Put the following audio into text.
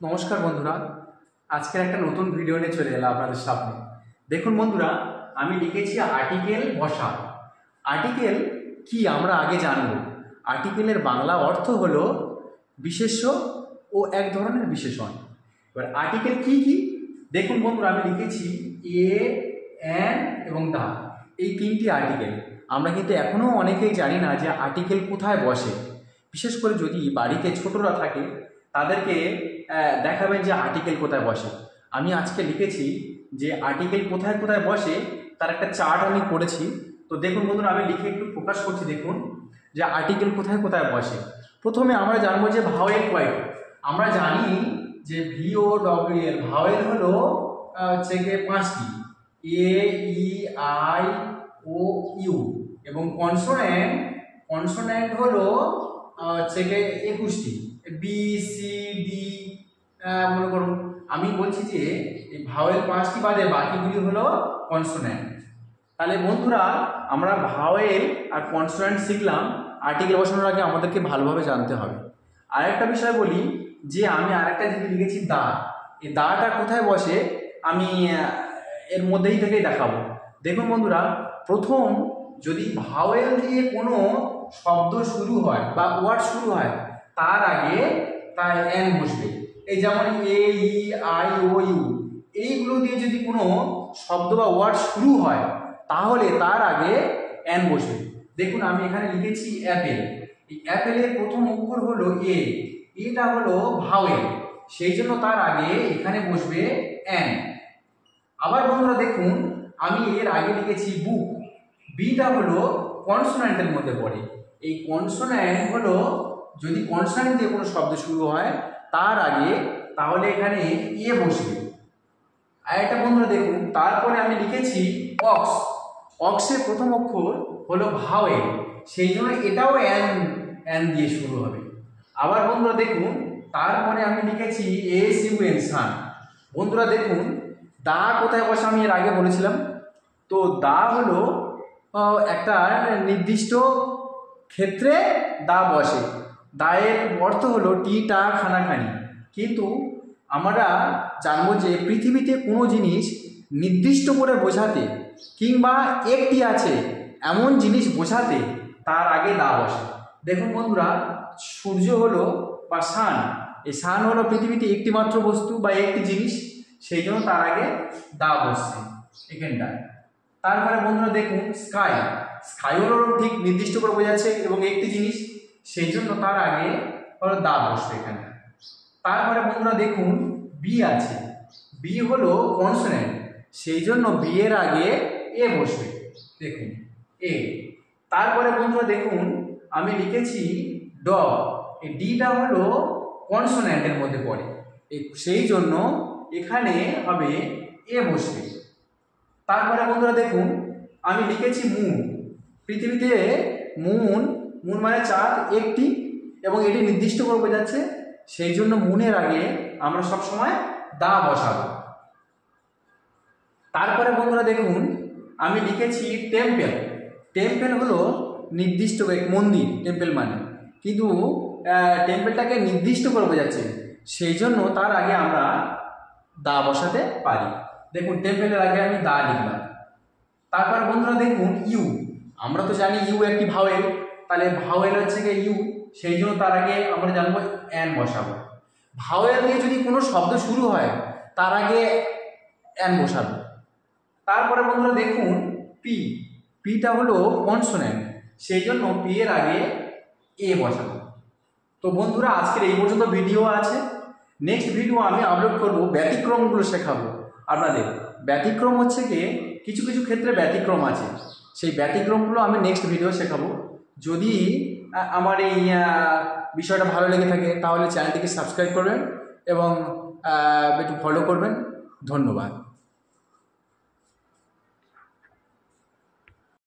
নমস্কার বন্ধুরা, আজকের একটা নতুন ভিডিও নিয়ে চলে এলাম আপনাদের সামনে। দেখুন বন্ধুরা, আমি লিখেছি আর্টিকেল বসা। আর্টিকেল কি আমরা আগে জানব। আর্টিকেলের বাংলা অর্থ হলো বিশেষ্য ও এক ধরনের বিশেষণ। এবার আর্টিকেল কি কি দেখুন বন্ধুরা, আমি লিখেছি এ, অ্যান এবং দা, এই তিনটি আর্টিকেল। আমরা কিন্তু এখনও অনেকেই জানি না যে আর্টিকেল কোথায় বসে। বিশেষ করে যদি বাড়িতে ছোটরা থাকে তাদেরকে দেখাবেন যে আর্টিকেল কোথায় বসে। আমি আজকে লিখেছি যে আর্টিকেল কোথায় কোথায় বসে তার একটা চার্ট আমি করেছি। তো দেখুন বন্ধুরা, আমি লিখে একটু প্রকাশ করছি। দেখুন যে আর্টিকেল কোথায় কোথায় বসে। প্রথমে আমরা জানবো যে ভাওয়েল কয়টি। আমরা জানি যে VOWEL ভাওয়েল হলো হচ্ছে গিয়ে 5টি, A, E, I, O, U, এবং কনসোন্যান্ট হলো হচ্ছে গিয়ে 21টি, B, C, D। মনে করুন আমি বলছি যে এই ভাওয়েল 5টি বাদে বাকিগুলি হলো কনসোন্যান্ট। তাহলে বন্ধুরা, আমরা ভাওয়েল আর কনসোন্যান্ট শিখলাম। আর্টিকেল বসানোর আগে আমাদেরকে ভালোভাবে জানতে হবে। আরেকটা বিষয় বলি যে আমি আরেকটা জিনিস লিখেছি দা। এই দাটা কোথায় বসে আমি এর মধ্যেই থেকেই দেখাবো। দেখুন বন্ধুরা, প্রথম যদি ভাওয়েল দিয়ে কোনো শব্দ শুরু হয় বা ওয়ার্ড শুরু হয় তার আগে তার এন বসবে। এই যেমন A, E, I, O, U, এইগুলো দিয়ে যদি কোনো শব্দ বা ওয়ার্ড শুরু হয় তাহলে তার আগে এন বসবে। দেখুন আমি এখানে লিখেছি অ্যাপেল। এই অ্যাপেলের প্রথম অক্ষর হলো এ, এটা হলো ভাওয়েল, সেই জন্য তার আগে এখানে বসবে এন। আবার বন্ধুরা দেখুন, আমি এর আগে লিখেছি বুক। বিটা হলো কনসোন্যান্টের মধ্যে পড়ে। এই কনসোন্যান্ট হলো যদি কনসোন্যান্ট দিয়ে কোনো শব্দ শুরু হয় তার আগে তাহলে এখানে এ বসবে। আর একটা বন্ধুরা দেখুন, তারপরে আমি লিখেছি অক্স। অক্সের প্রথম অক্ষর হলো ভাওয়েল, সেই জন্য এটাও এন দিয়ে শুরু হবে। আবার বন্ধুরা দেখুন, তারপরে আমি লিখেছি SUN সান। বন্ধুরা দেখুন, দা কোথায় বসে আমি এর আগে বলেছিলাম। তো দা হলো একটা নির্দিষ্ট ক্ষেত্রে দা বসে। দায়ের অর্থ হলো টা খানাখানি। কিন্তু আমরা জানবো যে পৃথিবীতে কোনো জিনিস নির্দিষ্ট করে বোঝাতে কিংবা একটি আছে এমন জিনিস বোঝাতে তার আগে দা বসে। দেখুন বন্ধুরা, সূর্য হলো বা সান, এই সান হলো পৃথিবীতে একটি মাত্র বস্তু বা একটি জিনিস, সেই জন্য তার আগে দা বসছে এখানটায়। তারপরে বন্ধুরা দেখুন স্কাই। স্কাই হলো ঠিক নির্দিষ্ট করে বোঝাচ্ছে এবং একটি জিনিস, সেই জন্য তার আগে হলো দা বসবে এখানে। তারপরে বন্ধুরা দেখুন বি আছে। বি হলো কনসোন্যান্ট, সেই জন্য বি এর আগে এ বসবে। দেখুন এ। তারপরে বন্ধুরা দেখুন আমি লিখেছি ড। এই ডিটা হলো কনসোন্যান্টের মধ্যে পড়ে, সেই জন্য এখানে হবে এ বসবে। তারপরে বন্ধুরা দেখুন আমি লিখেছি মুন। পৃথিবীতে মুন মানে চাঁদ একটি এবং এটি নির্দিষ্ট করে বোঝাচ্ছে, সেই জন্য মুনের আগে আমরা সবসময় দা বসাবো। তারপরে বন্ধুরা দেখুন আমি লিখেছি টেম্পেল। টেম্পেল হলো নির্দিষ্ট মন্দির, টেম্পেল মানে, কিন্তু টেম্পেলটাকে নির্দিষ্ট করে বোঝাচ্ছে, সেই জন্য তার আগে আমরা দা বসাতে পারি। দেখুন টেম্পেলের আগে আমি দা লিখলাম। তারপর বন্ধুরা দেখুন ইউ। আমরা তো জানি ইউ একটি ভাওয়েল, তাহলে ভাওয়েল হচ্ছে গিয়ে ইউ, সেই জন্য তার আগে আমরা জানবো এন বসাবো। ভাওয়েল দিয়ে যদি কোনো শব্দ শুরু হয় তার আগে এন বসাবো। তারপরে বন্ধুরা দেখুন পি। পিটা হলো কনসোন্যান্ট, সেই জন্য পি এর আগে এ বসাবো। তো বন্ধুরা, আজকের এই পর্যন্ত ভিডিও আছে। নেক্সট ভিডিও আমি আপলোড করব, ব্যতিক্রমগুলো শেখাবো আপনাদের। ব্যতিক্রম হচ্ছে কি, কিছু কিছু ক্ষেত্রে ব্যতিক্রম আছে, সেই ব্যতিক্রমগুলো আমি নেক্সট ভিডিও শেখাবো। যদি আমার এই বিষয়টা ভালো লেগে থাকে তাহলে চ্যানেলটিকে সাবস্ক্রাইব করবেন এবং একটু ফলো করবেন। ধন্যবাদ।